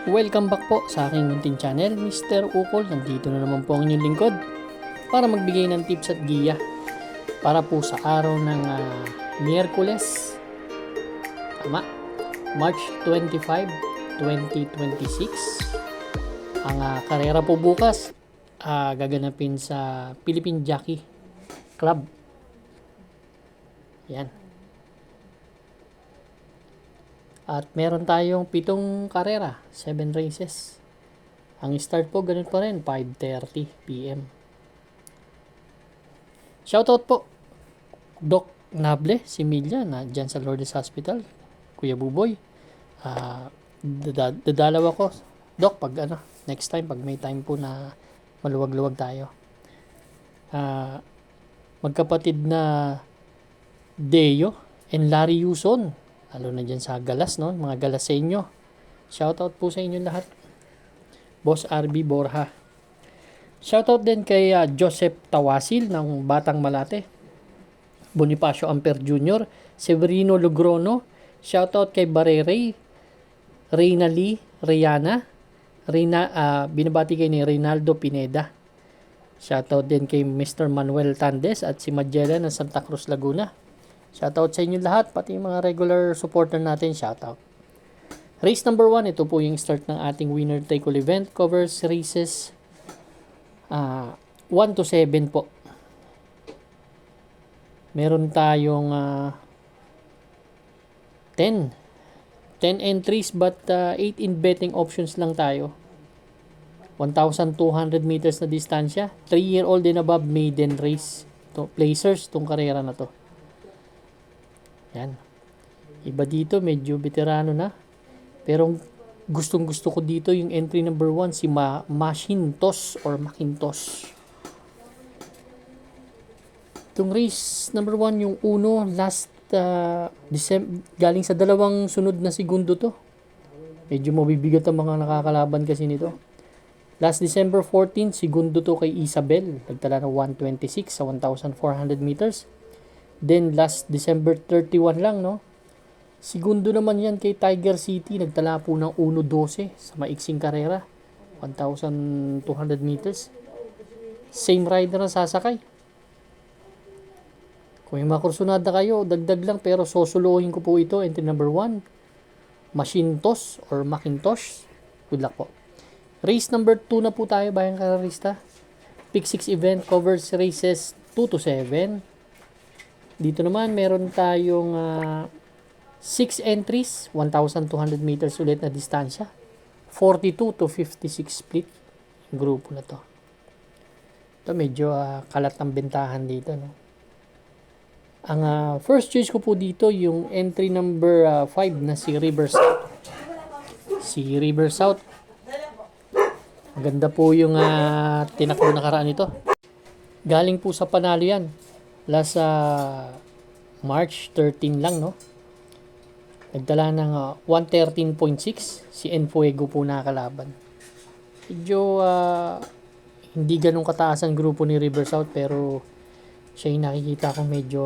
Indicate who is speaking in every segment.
Speaker 1: Welcome back po sa aking munting channel, Mr. Ukol. Nandito na naman po ang inyong lingkod para magbigay ng tips at giya para po sa araw ng Miyerkules, tama, March 25, 2026. Ang karera po bukas gaganapin sa Philippine Jockey Club. Yan. At meron tayong 7 karera, 7 races. Ang start po ganun pa rin, 5:30 PM. Shoutout po Doc Nable, si Milya na dyan sa Lourdes Hospital, Kuya Buboy. Dadalaw ako, Doc, pag next time, pag may time po na maluwag-luwag tayo. Magkapatid na Deo and Larry Yuson, lalo na dyan sa Galas, no? Mga Galaseño. Shoutout po sa inyo lahat. Boss RB Borja. Shoutout din kay Joseph Tawasil ng Batang Malate. Bonifacio Amper Jr. Severino Logrono. Shoutout kay Barere. Reyna Lee. Rihanna. Binabati kay ni Reynaldo Pineda. Shoutout din kay Mr. Manuel Tandes at si Magellan ng Santa Cruz, Laguna. Shoutout sa inyo lahat, pati yung mga regular supporter natin, shoutout. Race number 1, ito po yung start ng ating winner take all event. Covers races 1 to 7 po. Meron tayong 10 entries but 8 in betting options lang tayo. 1,200 meters na distansya. 3-year-old and above maiden race. Placers, itong karera na to. Yan. Iba dito, medyo veterano na. Pero gustong gusto ko dito yung entry number 1, si Macintosh or Macintosh. Itong race number 1, yung uno, last galing sa dalawang sunod na segundo to. Medyo mabibigat ang mga nakakalaban kasi nito. Last December 14, segundo to kay Isabel. Nagtala ng 126 sa 1,400 meters. Then last December 31 lang, no? Segundo naman yan kay Tiger City. Nagtala po ng 1.12 sa maiksing karera. 1,200 meters. Same rider na sasakay. Kung may makursunada kayo, dagdag lang, pero sosolohin ko po ito. Entry number 1, Macintosh or Macintosh. Good luck po. Race number 2 na po tayo, bayang karerista. Pick 6 event covers races 2 to 7. Dito naman, meron tayong 6 entries, 1,200 meters ulit na distansya. 42 to 56 split. Yung grupo na to. Ito medyo kalat ng bentahan dito, no? Ang first choice ko po dito, yung entry number 5 na si River South. Si River South. Maganda po yung tinakbo na karaan nito. Galing po sa panalo yan. Last March 13 lang, no? Nagdala ng 113.6. Si Enfuego po nakakalaban. Medyo hindi ganun kataas ang grupo ni River South, pero siya yung nakikita ko medyo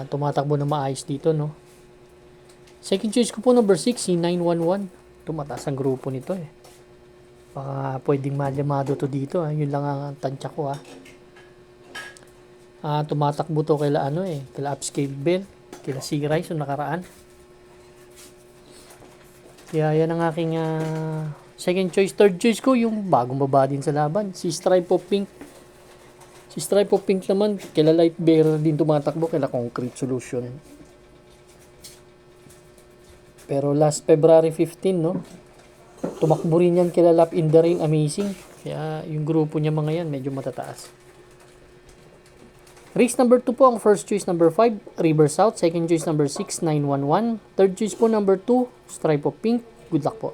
Speaker 1: tumatakbo na maayos dito, no? Second choice ko po number 6, si 911. Tumataas ang grupo nito, eh. Baka pwedeng malamado to dito, yun lang ang tansya ko, tumatakbo to kaila kaila Upscale Bell, kaila Sea Rise yung nakaraan. Kaya yan ang aking second choice. Third choice ko yung bagong baba din sa laban, si Stripe of Pink. Si Stripe of Pink naman kaila Light Bearer din tumatakbo, kaila Concrete Solution. Pero last February 15, no, tumakbo rin yan kaila Lap in the Rain Amazing. Kaya yung grupo niya mga yan medyo matataas. Race number 2 po, ang first choice number 5, River South. Second choice number 6, 911. Third choice po number 2, Stripe of Pink. Good luck po.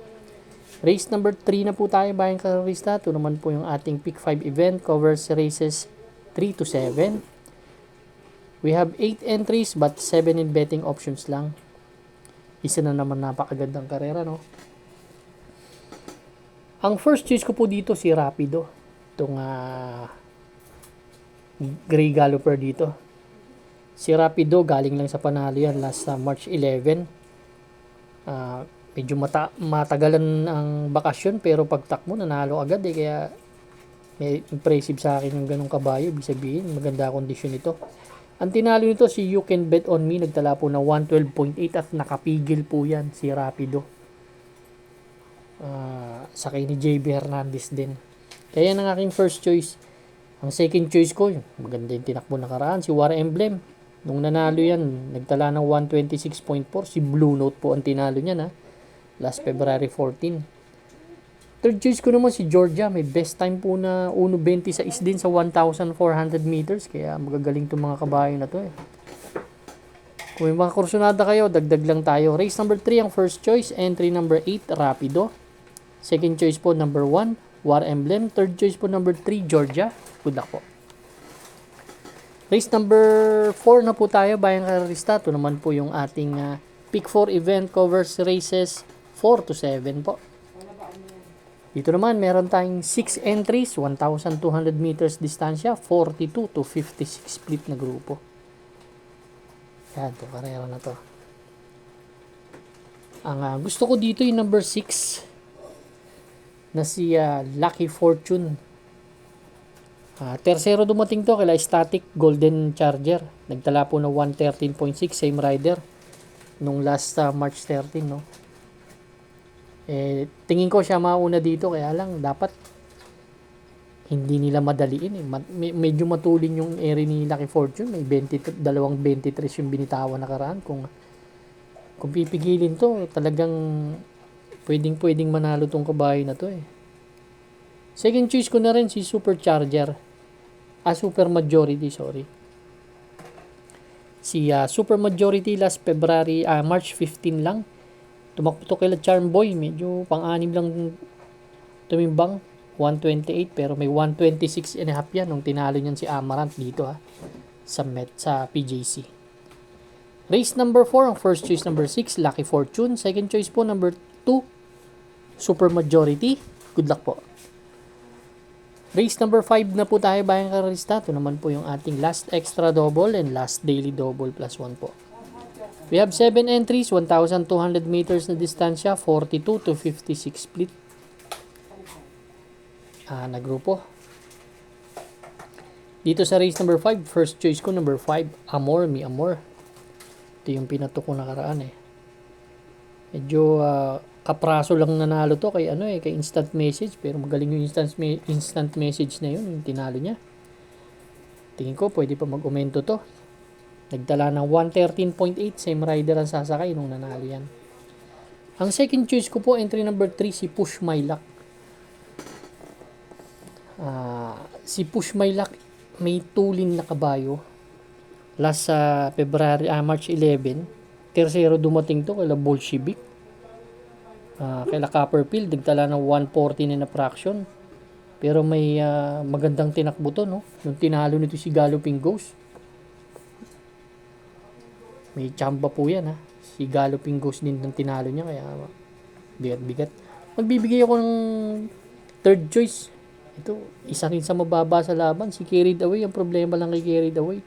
Speaker 1: Race number 3 na po tayo, bayang karerista. Ito naman po yung ating pick 5 event. Covers races 3 to 7. We have 8 entries but 7 in betting options lang. Isa na naman napakagandang karera, no? Ang first choice ko po dito si Rapido. Itong Gray Galloper dito. Si Rapido galing lang sa panalo yan last March 11. medyo matagalan ang bakasyon pero pagtakbo nanalo agad eh, kaya may impressive sa akin yung ganong kabayo. Ibig sabihin maganda kondisyon ito. Ang tinalo nito si You Can Bet On Me, nagtala po ng 112.8 at nakapigil po yan si Rapido. Sakay ni JB Hernandez din. Kaya yan ang aking first choice. Ang second choice ko, maganda yung tinakbo nakaraan, si War Emblem. Nung nanalo yan, nagtala ng 126.4. Si Blue Note po ang tinalo niya na last February 14. Third choice ko naman si Georgia. May best time po na 1.26 din sa 1,400 meters. Kaya magagaling itong mga kabayo na to eh. Kung may mga kursunada kayo, dagdag lang tayo. Race number 3 ang first choice. Entry number 8, Rapido. Second choice po, number 1, War Emblem. Third choice po, number 3, Georgia. Good luck po. Race number 4 na po tayo, Bayang Karista. Ito naman po yung ating Pick 4 event covers races 4 to 7 po. Dito naman, meron tayong 6 entries, 1,200 meters distansya, 42 to 56 split na grupo. Yan, ito, karera na to. Ang gusto ko dito yung number 6 na si Lucky Fortune. Tersero dumating to kila Static Golden Charger. Nagtala po ng 113.6, same rider nung last March 13, no? Tingin ko siya mauna dito, kaya lang dapat hindi nila madaliin eh. Medyo matulin yung area ni Lucky Fortune. May 23 yung binitawan nakaraan. Kung pipigilin to, talagang pwedeng manalo tong kabayo na to eh. Second choice ko na rin si Supercharger. Super Majority, sorry. Si Super Majority last February, March 15 lang. Tumakbo to kay Charm Boy, medyo pang-anim lang tumimbang, 128, pero may 126 and a half yan nung tinalo niyan si Amaranth dito sa PJC. Race number 4, ang first choice number 6, Lucky Fortune. Second choice po number 2, Super Majority. Good luck po. Race number 5 na po tayo, Bayang Karista. Ito naman po yung ating last extra double and last daily double plus 1 po. We have 7 entries, 1,200 meters na distansya, 42 to 56 split na grupo. Dito sa race number 5, first choice ko number 5, Amor Mi Amor. Ito yung pinato ko nakaraan eh. Medyo kapraso lang nanalo to kay kay instant message, pero magaling yung instant message na yun, yung tinalo niya. Tingin ko pwede pa mag-aumento to. Nagdala ng 113.8, same rider ang sasakay nung nanalo yan. Ang second choice ko po, entry number 3, si Push My Luck. Si Push My Luck, may tulin na kabayo. Last March 11, tersero dumating to kay Bolshevik. Kay Copperfield, nagdala ng 114 and a fraction. Pero may magandang tinakbo to, no? Nung tinalo nito si Galloping Ghost. May chamba po yan Si Galloping Ghost din ng tinalo niya, kaya bigat-bigat. Magbibigay ako ng third choice. Ito, isa rin sa mababa sa laban, si Carried Away. Ang problema lang kay Carried Away,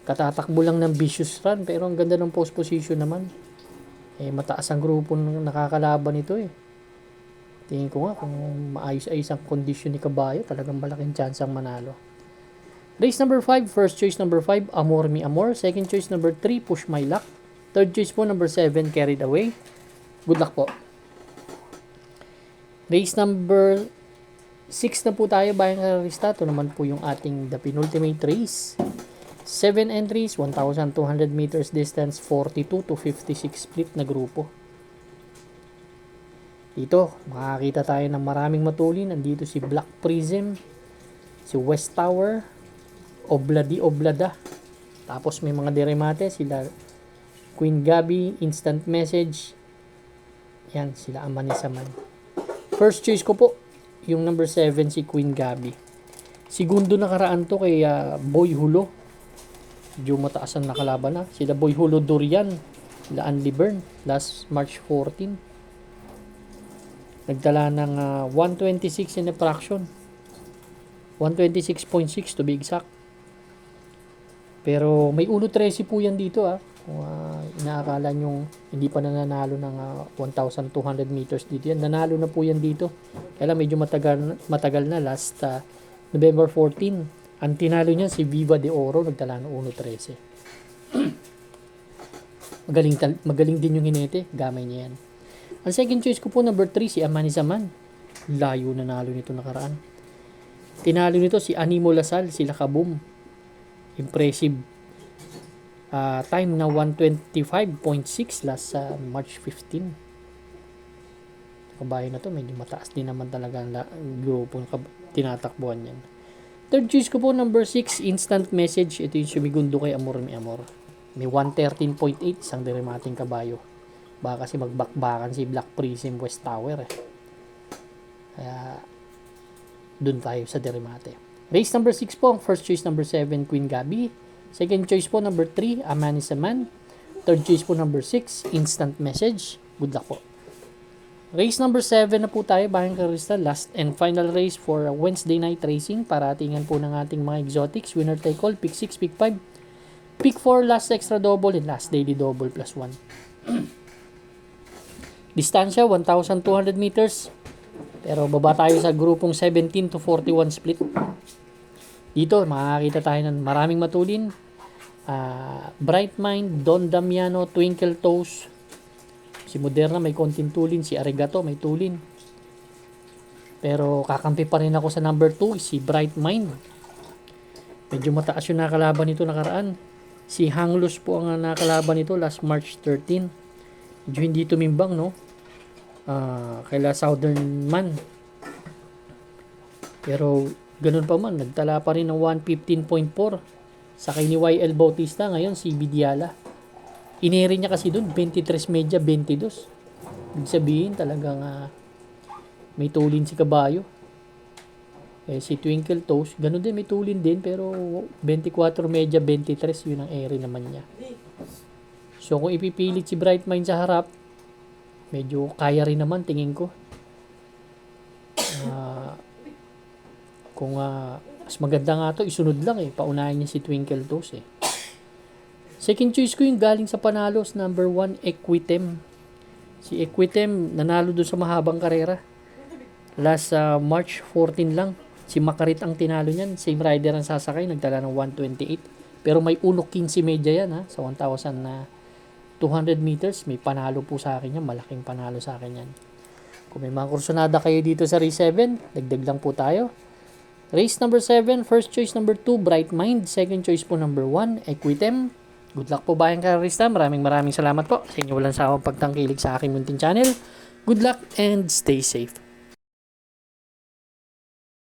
Speaker 1: katatakbo lang ng vicious run, pero ang ganda ng post position naman. Mataas ang grupo ng nakakalaban ito eh. Tingin ko nga kung maayos-ayos ang kondisyon ni kabayo, talagang malaking chance ang manalo. Race number 5, first choice number 5, Amor Mi Amor. Second choice number 3, Push My Luck. Third choice po number 7, Carried Away. Good luck po. Race number 6 na po tayo, Bayang Karista. Ito naman po yung ating the penultimate race. 7 entries, 1,200 meters distance, 42 to 56 split na grupo. Dito, makakita tayo ng maraming matulin. Nandito si Black Prism, si West Tower, Oblada. Tapos may mga deremate, sila Queen Gabi, Instant Message. Yan, sila Amanisaman. First choice ko po, yung number 7, si Queen Gabi. Segundo nakaraan to kay Boy Hulo. Medyo mataas ang nakalaban na. Sila Boy Hulo Durian, sila Andy Byrne, last March 14. Nagdala ng 126 in a fraction. 126.6 to be exact. Pero may 1.13 po yan dito Kung inaakala nyo hindi pa nananalo ng 1,200 meters dito yan, nanalo na po yan dito. Kaya medyo matagal na, last November 14. Ang tinalo niya si Viva de Oro, nagtala ng 1.13. Magaling din yung hinete, gamay niya yan. Ang second choice ko po, number 3, si Amani Zaman. Layo nanalo nito nakaraan. Tinalo nito si Animo Lasal, sila Kaboom. Impressive time na 125.6 last March 15. Kabayo na to, medyo mataas din naman talaga ang grupo tinatakbuhan yan. Third choice ko po, number 6, Instant Message. Ito yung sumigundo kay Amor Mi Amor. May 113.8, isang derimating kabayo. Baka kasi magbakbakan si Black Prism West Tower eh. Kaya dun tayo sa derimate. Race number 6 po, first choice number 7, Queen Gabi. Second choice po, number 3, Amani Saman. Third choice po, number 6, Instant Message. Good luck po. Race number 7 na po tayo, Bayang Karista. Last and final race for Wednesday night racing. Paratingan po ng ating mga exotics. Winner take all, pick 6, pick 5, pick 4, last extra double, and last daily double plus 1. Distansya, 1,200 meters. Pero baba tayo sa grupong 17 to 41 split. Dito, makakita tayo ng maraming matulin. Bright Mind, Don Damiano, Twinkle Toes. Si Moderna may konting tulin. Si Arigato may tulin. Pero kakampi pa rin ako sa number 2, si Bright Mind. Medyo mataas yung nakalaban nito nakaraan. Si Hanglus po ang nakalaban nito last March 13. Medyo hindi tumimbang, no? Kaila Southern Man. Pero ganun pa man, nagtala pa rin ng 115.4 sa kay ni YL Bautista. Ngayon si Bidiala, ineri niya kasi dun 23 media 22. Ibig sabihin talagang may tulin si kabayo. Si Twinkle Toes ganun din, may tulin din, pero 24 media 23 yun ang eri naman niya. So kung ipipilit si Bright Mind sa harap, medyo kaya rin naman tingin ko. Kung mas maganda nga to, isunod lang paunahin niya si Twinkle Toes Second choice ko yung galing sa Panalos, number 1, Equitem. Si Equitem nanalo doon sa mahabang karera. Last March 14 lang. Si Makarit ang tinalo niyan. Same rider ang sasakay, nagdala ng 128. Pero may ulok 15 media yan sa 1,200 meters. May panalo po sa akin yan. Malaking panalo sa akin yan. Kung may mga kursunada kayo dito sa race 7, dagdag lang po tayo. Race number 7, first choice number 2, Bright Mind. Second choice po number 1, Equitem. Good luck po Bayang Karista. Maraming salamat po sa inyo walang sawang pagtangkilik sa aking munting channel. Good luck and stay safe.